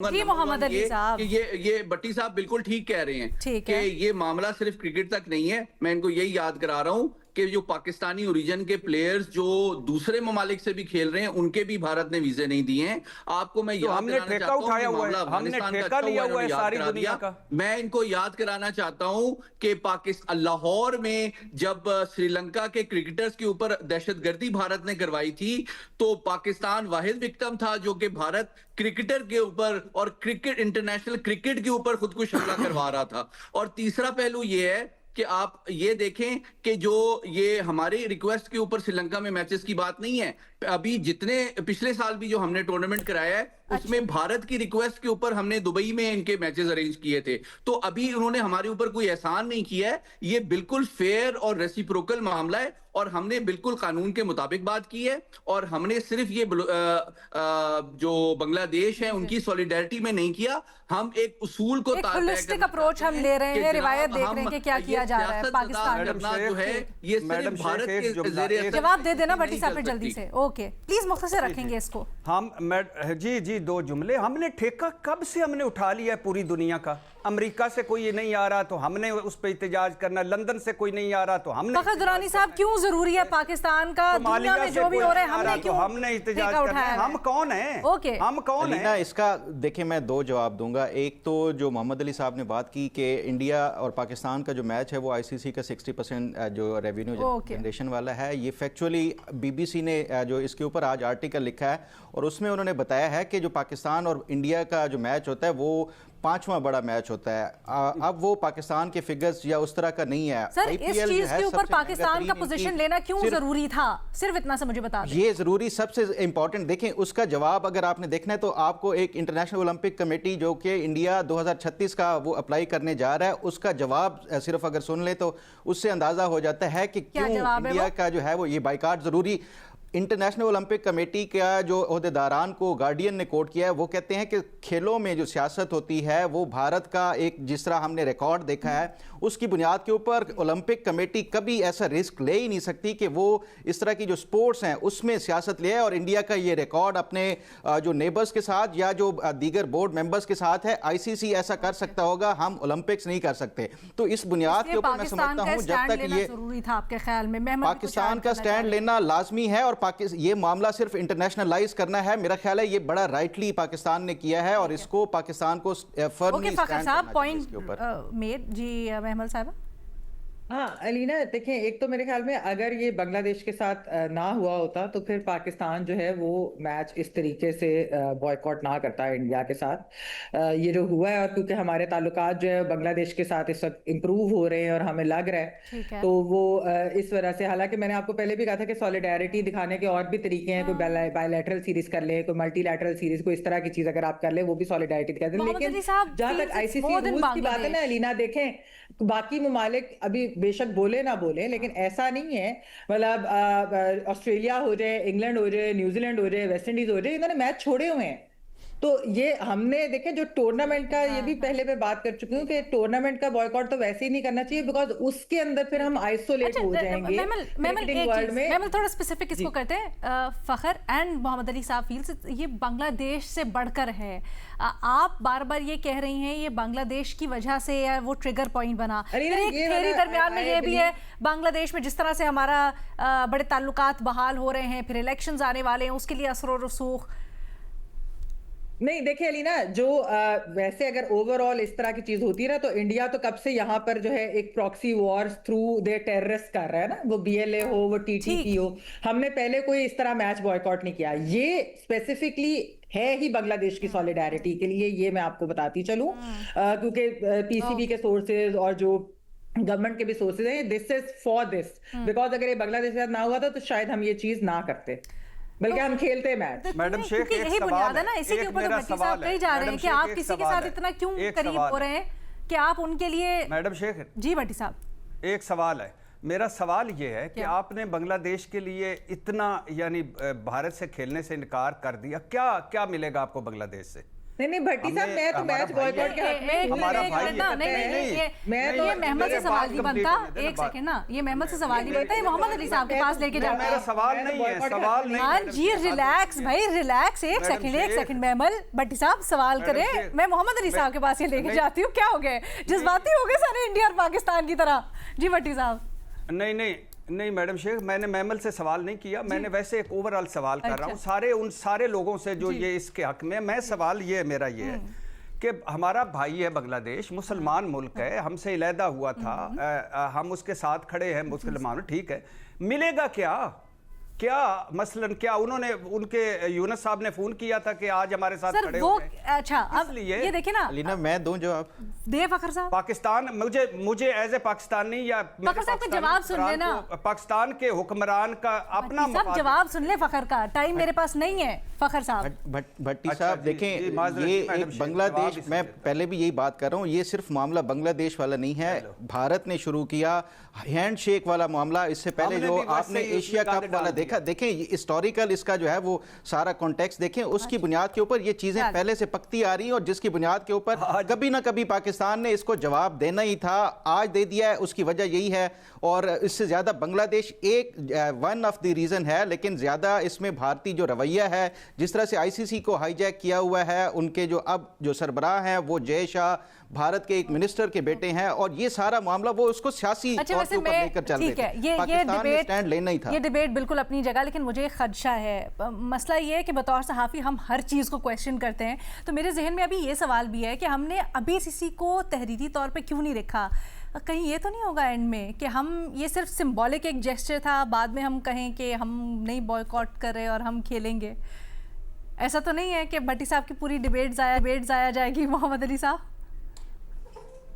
जी मोहम्मद अली साहब, ये भट्टी साहब बिल्कुल ठीक कह रहे हैं कि ये मामला सिर्फ क्रिकेट तक नहीं है। मैं इनको यही याद करा रहा हूं कि जो पाकिस्तानी ओरिजिन के प्लेयर्स जो दूसरे ममालिक से भी खेल रहे हैं उनके भी भारत ने वीजे नहीं दिए हैं। आपको मैं याद कराना चाहता हूं कि मामला अफगानिस्तान का लिया हुआ है, सारी दुनिया का। मैं इनको याद कराना चाहता हूं कि पाकिस्तान लाहौर में जब श्रीलंका के क्रिकेटर्स के ऊपर दहशतगर्दी भारत ने करवाई थी तो पाकिस्तान वाहिद विक्टिम था जो कि भारत क्रिकेटर के ऊपर और क्रिकेट इंटरनेशनल क्रिकेट के ऊपर खुदकुश हमला करवा रहा था। और तीसरा पहलू यह है कि आप ये देखें कि जो ये हमारी रिक्वेस्ट के ऊपर श्रीलंका में मैचेस की बात नहीं है, अभी जितने पिछले साल भी जो हमने टूर्नामेंट कराया है उसमें भारत की रिक्वेस्ट के ऊपर हमने दुबई में इनके मैचेस अरेंज किए थे। तो अभी उन्होंने हमारे ऊपर कोई एहसान नहीं किया है। ये बिल्कुल फेयर और रेसिप्रोकल मामला है और हमने बिल्कुल कानून के मुताबिक बात की है। और हमने सिर्फ ये जो बांग्लादेश है उनकी सॉलिडेरिटी में नहीं किया, हम एक उसूल को होलिस्टिक अप्रोच हम ले रहे हैं, रिवायत देख रहे हैं कि क्या किया जा रहा है पाकिस्तान जो है। ये सिर्फ भारत के जवाब दे देना भट्टी साहब जल्दी से। ओके प्लीज मुख्तसर रखेंगे इसको। हम जी दो जुमले। हमने ठेका कब से हमने उठा लिया है पूरी दुनिया का। अमेरिका से कोई नहीं आ रहा तो हमने उस पर एहतजाज करना, लंदन से कोई नहीं आ रहा तो हमने। फखर दुरानी साहब क्यों जरूरी है पाकिस्तान का दुनिया में जो भी हो रहा है हमने एहतजाज करना है? हम कौन है? ओके हम कौन है? इसका देखिए मैं दो जवाब दूंगा। एक तो जो मोहम्मद अली साहब ने बात की कि इंडिया और पाकिस्तान का जो मैच है वो आईसीसी का 60% जो रेवेन्यू जनरेशन वाला है। ये फैक्चुअली बीबीसी ने जो इसके ऊपर आज आर्टिकल लिखा है और उसमें उन्होंने बताया है कि जो पाकिस्तान और इंडिया का जो मैच होता है वो 5वां बड़ा मैच होता है। अब वो पाकिस्तान के फिगर्स या उस तरह का नहीं है। सर इस चीज के ऊपर पाकिस्तान का पोजीशन लेना क्यों जरूरी था? सिर्फ इतना से मुझे बता दें। ये जरूरी सबसे इंपॉर्टेंट देखें उसका जवाब अगर आपने देखना है तो आपको एक इंटरनेशनल ओलंपिक कमेटी जो कि इंडिया 2036 का वो अप्लाई करने जा रहा है उसका जवाब सिर्फ अगर सुन ले तो उससे अंदाजा हो जाता है कि क्यों इंडिया का जो है वो ये बाइकाट जरूरी। इंटरनेशनल ओलंपिक कमेटी का जो ओहदेदारान को गार्डियन ने कोट किया है वो कहते हैं कि खेलों में जो सियासत होती है वो भारत का एक जिस तरह हमने रिकॉर्ड देखा है उसकी बुनियाद के ऊपर ओलंपिक कमेटी कभी ऐसा रिस्क ले ही नहीं सकती कि वो इस तरह की जो स्पोर्ट्स हैं उसमें सियासत ले। और इंडिया का ये रिकॉर्ड अपने जो नेबर्स के साथ या जो दीगर बोर्ड मेंबर्स के साथ है। आईसीसी ऐसा कर सकता होगा, हम ओलंपिक्स नहीं कर सकते। तो इस बुनियाद के ऊपर मैं समझता हूँ जब तक ये जरूरी था आपके ख्याल में पाकिस्तान का स्टैंड लेना लाजमी है और ये मामला सिर्फ इंटरनेशनलाइज करना है। मेरा ख्याल है ये बड़ा राइटली पाकिस्तान ने किया है और इसको पाकिस्तान को फर्मली स्टैंड करना चाहिए इसके ऊपर। मेड जी महमल साहब। हाँ अलीना देखें, एक तो मेरे ख्याल में अगर ये बांग्लादेश के साथ ना हुआ होता तो फिर पाकिस्तान जो है वो मैच इस तरीके से बॉयकॉट ना करता है इंडिया के साथ। ये जो हुआ है और क्योंकि हमारे ताल्लुकात जो है बांग्लादेश के साथ इस वक्त इम्प्रूव हो रहे हैं और हमें लग रहा है तो वो इस वजह से, हालांकि मैंने आपको पहले भी कहा था कि सॉलिडेरिटी दिखाने के और भी तरीके हैं। कोई बायलैटरल सीरीज कर ले, कोई मल्टीलैटरल सीरीज, कोई इस तरह की चीज अगर आप कर ले वो भी सॉलिडेरिटी दिखाते हैं। लेकिन जहां तक आईसीसी रूल्स की बात है ना अलीना, देखें बाकी ममालिक अभी बेशक बोले ना बोले लेकिन ऐसा नहीं है, मतलब ऑस्ट्रेलिया हो जाए, इंग्लैंड हो जाए, न्यूजीलैंड हो जाए, वेस्ट इंडीज हो जाए, इन्होंने मैच छोड़े हुए हैं। तो ये हमने देखे जो टूर्नामेंट का, ये भी पहले मैं बात कर चुकी हूँ कि टूर्नामेंट का बॉयकॉट तो वैसे ही नहीं करना चाहिए बिकॉज उसके अंदर फिर हम आइसोलेट हो जाएंगे। मैं थोड़ा स्पेसिफिक इसको करते हैं। फखर एंड मोहम्मद अली साहब फील्स ये बांग्लादेश से बढ़कर है। आप बार बार ये कह रही हैं ये बांग्लादेश की वजह से है वो ट्रिगर पॉइंट बना। मेरी दरमियान में ये भी है बांग्लादेश में जिस तरह से हमारा बड़े ताल्लुकात बहाल हो रहे हैं, फिर इलेक्शंस आने वाले हैं, उसके लिए असर और रसूख। नहीं देखिए अलीना, जो वैसे अगर ओवरऑल इस तरह की चीज होती है ना तो इंडिया तो कब से यहाँ पर जो है एक प्रॉक्सी वॉर थ्रू दे टेररिस्ट कर रहा है ना, वो बीएलए हो, वो टीटीपी हो। हमने पहले कोई इस तरह मैच बॉयकॉट नहीं किया। ये स्पेसिफिकली है ही बांग्लादेश की सॉलिडेरिटी के लिए, ये मैं आपको बताती चलूं क्योंकि पीसीबी के सोर्सेज और जो गवर्नमेंट के भी सोर्सेज हैं, this is for this because अगर ये बांग्लादेश के साथ ना हुआ था तो शायद हम ये चीज ना करते, बल्कि हम खेलते मैच। मैडम शेख यही बुनियाद है ना, इसी के ऊपर तो भट्टी साहब कही जा रहे हैं कि आप किसी के साथ इतना क्यों करीब हो रहे हैं कि आप उनके लिए। मैडम शेख जी भट्टी साहब एक सवाल है, मेरा सवाल ये है कि आपने बांग्लादेश के लिए इतना यानी भारत से खेलने से इनकार कर दिया, क्या क्या मिलेगा आपको बांग्लादेश से? नहीं भट्टी साहब, मैं तो मैच बॉयकॉट के हक में हमारा भाई ना, नहीं ये मेहमद से सवाल नहीं बनता। एक सेकंड ना, ये मेहमद से सवाल नहीं बनता, ये मोहम्मद अली साहब के पास लेके जाता है। मेरा सवाल नहीं है, सवाल नहीं। हाँ जी, रिलैक्स भाई, रिलैक्स। एक सेकंड मेहमद भट्टी साहब सवाल करें, मैं मोहम्मद अली साहब के पास ये लेके जाती हूँ। क्या हो गए, जज्बाती हो गए सारे इंडिया और पाकिस्तान की तरह? जी भट्टी साहब। नहीं मैडम शेख, मैंने मैमल से सवाल नहीं किया, मैंने वैसे एक ओवरऑल सवाल कर रहा हूँ उन सारे लोगों से जो ये इसके हक में। मैं सवाल ये मेरा ये है कि हमारा भाई है बांग्लादेश, मुसलमान मुल्क है, हमसे अलहदा हुआ था, हम उसके साथ खड़े हैं मुसलमान, ठीक है। मिलेगा क्या मसलन क्या उन्होंने, उनके यूनुस साहब ने फोन किया था कि आज हमारे साथ खड़े हो गए। अच्छा, अब ये देखिए ना अलीना, मैं दूं जवाब दे फखर साहब। पाकिस्तान, मुझे एज ए पाकिस्तानी या फखर साहब का जवाब सुन लेना। पाकिस्तान के हुक्मरान का अपना जवाब सुन ले फखर का, टाइम मेरे पास नहीं है। फखर साहब, भट्टी साहब देखें, ये एक बांग्लादेश, मैं पहले भी यही बात कर रहा हूँ, ये सिर्फ मामला बांग्लादेश वाला नहीं है, भारत ने शुरू किया हैंडशेक वाला मामला। इससे पहले जो आपने एशिया कप वाला देखा, देखें हिस्टोरिकल इसका जो है वो सारा कॉन्टेक्स्ट देखें, उसकी बुनियाद के ऊपर ये चीजें पहले से पकती आ रही हैं और जिसकी बुनियाद के ऊपर कभी ना कभी पाकिस्तान ने इसको जवाब देना ही था, आज दे दिया है। उसकी वजह यही है, और इससे ज्यादा बांग्लादेश एक वन ऑफ द रीजन है, लेकिन ज्यादा इसमें भारतीय जो रवैया है, जिस तरह से आईसीसी को हाईजैक किया हुआ है, उनके जो सरबराह हैं वो जय शाह, भारत के एक मिनिस्टर के बेटे हैं, और ये सारा मामला वो उसको सियासी तौर के ऊपर लेकर चल रहे थे। पाकिस्तान ने स्टैंड लेना ही था। ये डिबेट बिल्कुल अपनी जगह, लेकिन मुझे एक खदशा है। मसला ये है कि बतौर सहाफ़ी हम हर चीज़ को क्वेश्चन करते हैं, तो मेरे जहन में अभी ये सवाल भी है कि हमने अभी सीसी को तहरीरी तौर पे क्यों नहीं रखा? कहीं ये तो नहीं होगा एंड में कि हम ये सिर्फ सिंबॉलिक एक जेस्चर था, बाद में हम कहें कि हम नहीं बॉयकॉट कर रहे और हम खेलेंगे? ऐसा तो नहीं है कि भट्टी साहब की पूरी डिबेट जाया जाएगी मोहम्मद अली साहब?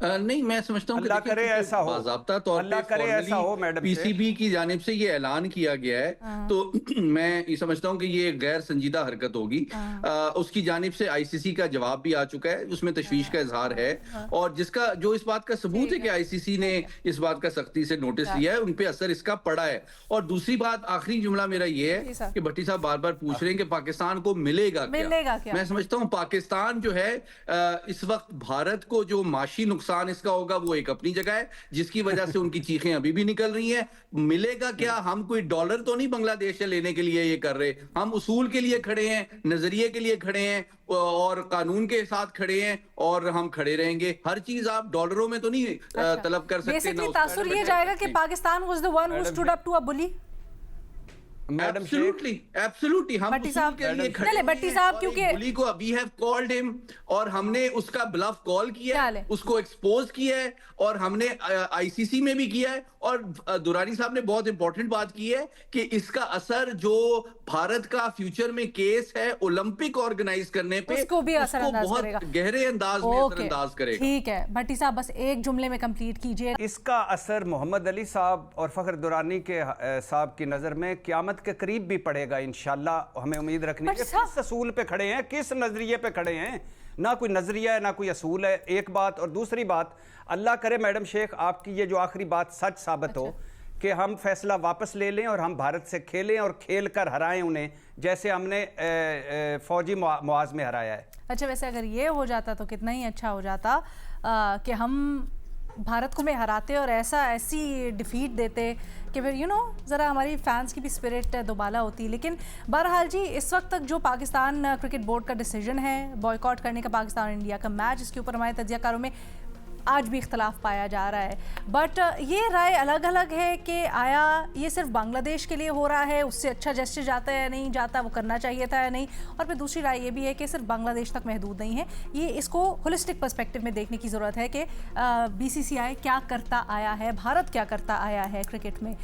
नहीं, मैं समझता हूँ अल्लाह करे ऐसा हो, बाज़ाब्ता तौर पे पीसीबी की जानिब से ये ऐलान किया गया है, तो मैं ये समझता हूँ कि ये गैर संजीदा हरकत होगी। उसकी जानिब से आईसीसी का जवाब भी आ चुका है, उसमें तशवीश का इजहार है, और जिसका जो इस बात का सबूत है कि आईसीसी ने इस बात का सख्ती से नोटिस लिया है, उन पे असर इसका पड़ा है। और दूसरी बात, आखिरी जुमला मेरा ये है कि भट्टी साहब बार बार पूछ रहे हैं कि पाकिस्तान को मिलेगा क्या? मैं समझता हूँ पाकिस्तान जो है इस वक्त भारत को जो माशी नुकसान इसका होगा वो एक अपनी जगह है, जिसकी वजह से उनकी चीखें अभी भी निकल रही हैं। मिलेगा क्या? हम कोई डॉलर तो नहीं बांग्लादेश से लेने के लिए ये कर रहे, हम उसूल के लिए खड़े हैं, नजरिए के लिए खड़े हैं, और कानून के साथ खड़े हैं, और हम खड़े रहेंगे। हर चीज आप डॉलरों में तो नहीं तलब कर सकते। बेसिकली तासुर ये जाएगा कि Pakistan was the one who stood up to a bully. Absolutely, हम उसूल के लिए खड़े हैं। भट्टी साहब, क्योंकि बुली को वी हैव कॉल्ड हिम, और हमने उसका ब्लफ कॉल किया है, उसको एक्सपोज किया है, और हमने आईसीसी में भी किया है। और दुरानी साहब ने बहुत इंपॉर्टेंट बात की है कि इसका असर जो भारत का फ्यूचर में केस है ओलंपिक ऑर्गेनाइज करने पे, उसको भी असरअंदाज बहुत करेगा, गहरे अंदाज में असरअंदाज करेगा। ठीक है भट्टी साहब, बस एक जुमले में कंप्लीट कीजिए। इसका असर मोहम्मद अली साहब और फखर दुरानी के साहब की नजर में क़यामत के करीब भी पड़ेगा इंशाल्लाह। हमें उम्मीद रखनी है। किस असूल पे खड़े हैं, किस नजरिए पे खड़े हैं? ना कोई नजरिया है, ना कोई असूल है, एक बात। और दूसरी बात, अल्लाह करे मैडम शेख आपकी ये जो आखिरी बात सच साबित हो कि हम फैसला वापस ले लें और हम भारत से खेलें और खेल कर हराएं उन्हें, जैसे हमने फौजी मुआज में हराया है। अच्छा, वैसे अगर ये हो जाता तो कितना ही अच्छा हो जाता कि हम भारत को में हराते और ऐसी डिफीट देते कि फिर ज़रा हमारी फैंस की भी स्पिरिट दोबाला होती। लेकिन बहरहाल जी, इस वक्त तक जो पाकिस्तान क्रिकेट बोर्ड का डिसीजन है बॉयकॉट करने का पाकिस्तान इंडिया का मैच, इसके ऊपर हमारे तज्ज़ियाकारों में आज भी इख्तलाफ पाया जा रहा है। बट ये राय अलग अलग है कि आया ये सिर्फ बांग्लादेश के लिए हो रहा है, उससे अच्छा जेस्चर जाता है या नहीं जाता, वो करना चाहिए था या नहीं। और फिर दूसरी राय ये भी है कि सिर्फ बांग्लादेश तक महदूद नहीं है, ये इसको होलिस्टिक पर्सपेक्टिव में देखने की ज़रूरत है कि बीसीसीआई क्या करता आया है, भारत क्या करता आया है क्रिकेट में।